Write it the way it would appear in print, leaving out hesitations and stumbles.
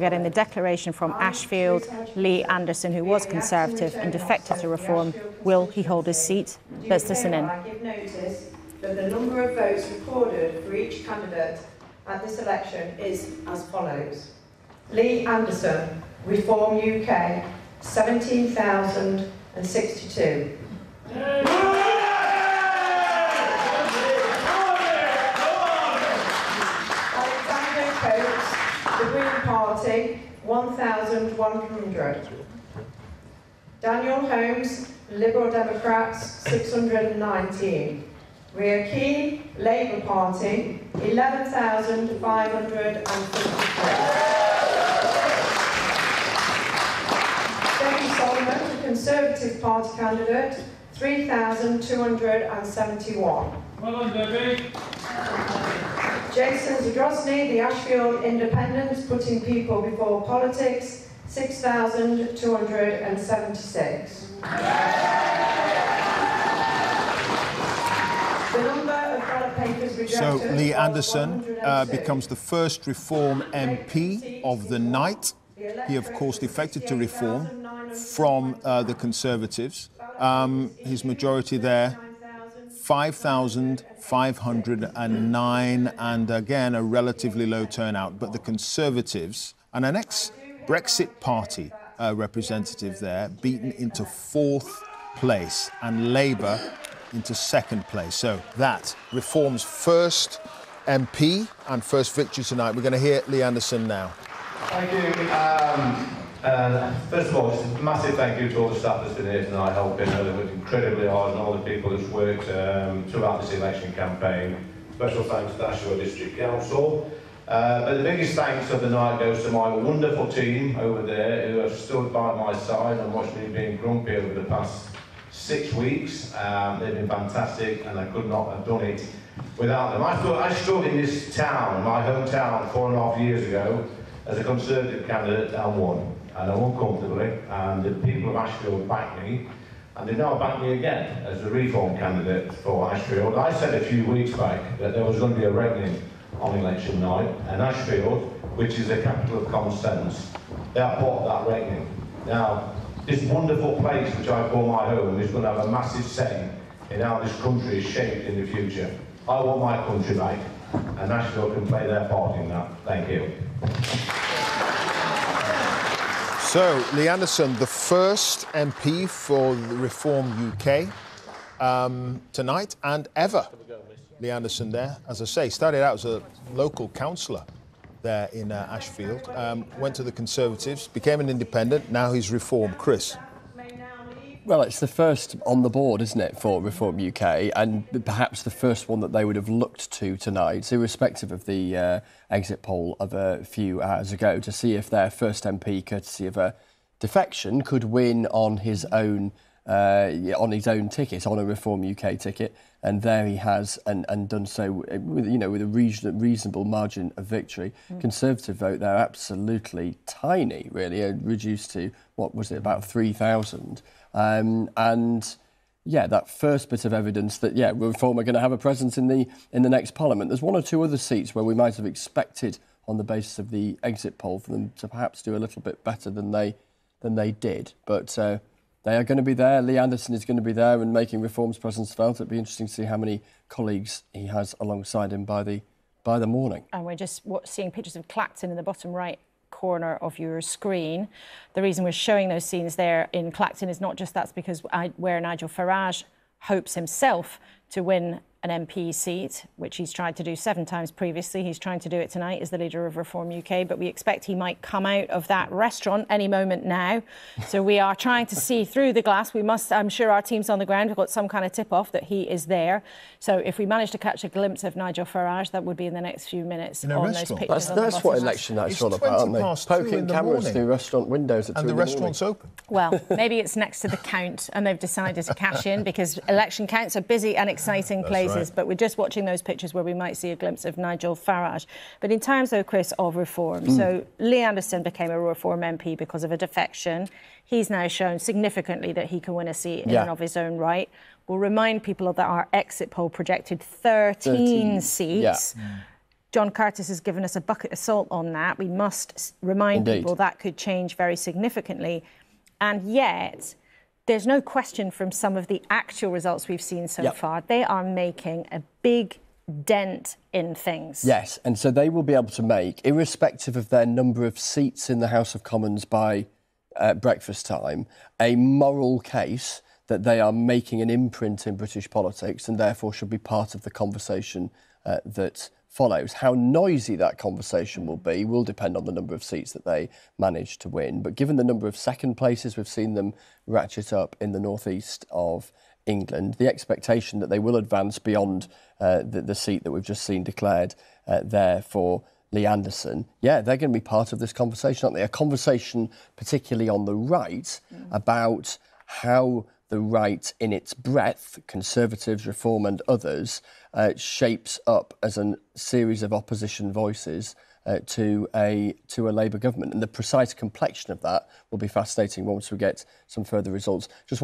Getting the declaration from Ashfield, Lee Anderson, who was Conservative and defected to Reform. Will he hold his seat? Let's listen in. I give notice that the number of votes recorded for each candidate at this election is as follows. Lee Anderson, Reform UK, 17,062. The Green Party, 1,100. Daniel Holmes, Liberal Democrats, 619. Ria Keane, Labour Party, 11,553. Debbie Solomon, the Conservative Party candidate, 3,271. Well done, Debbie. Jason Zadrosny, the Ashfield Independents, putting people before politics, 6,276. The number of ballot papers rejected. So Lee Anderson becomes the first Reform MP of the night. He, of course, defected to Reform from the Conservatives. His majority there, 5,509, and again a relatively low turnout. But the Conservatives and an ex-Brexit Party representative there beaten into fourth place, and Labour into second place. So that Reform's first MP and first victory tonight. We're going to hear Lee Anderson now. Thank you. First of all, just a massive thank you to all the staff that's been here tonight helping. They worked incredibly hard, and all the people that's worked throughout this election campaign. Special thanks to the Ashfield District Council. But the biggest thanks of the night goes to my wonderful team over there who have stood by my side and watched me being grumpy over the past 6 weeks. They've been fantastic, and I could not have done it without them. I stood in this town, my hometown, 4.5 years ago as a Conservative candidate and won. And I won comfortably, and the people of Ashfield backed me, and they now back me again as a Reform candidate for Ashfield. I said a few weeks back that there was going to be a reckoning on election night, and Ashfield, which is the capital of common sense, they have bought that reckoning. Now, this wonderful place which I call my home is going to have a massive say in how this country is shaped in the future. I want my country back, and Ashfield can play their part in that. Thank you. So, Lee Anderson, the first MP for the Reform UK tonight and ever. Lee Anderson there, as I say, started out as a local councillor there in Ashfield, went to the Conservatives, became an independent, now he's Reform. Chris? Well, it's the first on the board, isn't it, for Reform UK, and perhaps the first one that they would have looked to tonight, irrespective of the exit poll of a few hours ago, to see if their first MP, courtesy of a defection, could win on his own ticket, on a Reform UK ticket, and there he has, and done so with a reasonable margin of victory. Conservative vote there absolutely tiny, really, reduced to what was it, about 3,000. And yeah, that first bit of evidence that Reform are going to have a presence in the next Parliament. There's one or two other seats where we might have expected, on the basis of the exit poll, for them to perhaps do a little bit better than they did, but. They are going to be there. Lee Anderson is going to be there and making Reform's presence felt. It'd be interesting to see how many colleagues he has alongside him by the morning. And we're just seeing pictures of Clacton in the bottom right corner of your screen. The reason we're showing those scenes there in Clacton is not just that's because where Nigel Farage hopes himself to win an MP seat, which he's tried to do 7 times previously. He's trying to do it tonight as the leader of Reform UK, but we expect he might come out of that restaurant any moment now. So we are trying to see through the glass. I'm sure our team's on the ground have got some kind of tip-off that he is there. So if we manage to catch a glimpse of Nigel Farage, that would be in the next few minutes. In a restaurant? That's what election night's all about, aren't they? Poking cameras through restaurant windows at 2 in the morning. And the restaurant's open. Well, maybe it's next to the count and they've decided to cash in because election counts are busy and exciting places. Right. But we're just watching those pictures where we might see a glimpse of Nigel Farage. But in terms, though, Chris, of Reform, so Lee Anderson became a Reform MP because of a defection. He's now shown significantly that he can win a seat in and of his own right. We'll remind people that our exit poll projected 13 seats. Yeah. John Curtice has given us a bucket of salt on that. We must remind people that could change very significantly. And yet, there's no question from some of the actual results we've seen so far, they are making a big dent in things. Yes, and so they will be able to make, irrespective of their number of seats in the House of Commons by breakfast time, a moral case that they are making an imprint in British politics and therefore should be part of the conversation that follows. How noisy that conversation will depend on the number of seats that they manage to win. But given the number of second places we've seen them ratchet up in the northeast of England, the expectation that they will advance beyond the seat that we've just seen declared there for Lee Anderson, they're going to be part of this conversation, aren't they? A conversation particularly on the right about how the right in its breadth, Conservatives, Reform and others, shapes up as a series of opposition voices to a Labour government. And the precise complexion of that will be fascinating once we get some further results. Just one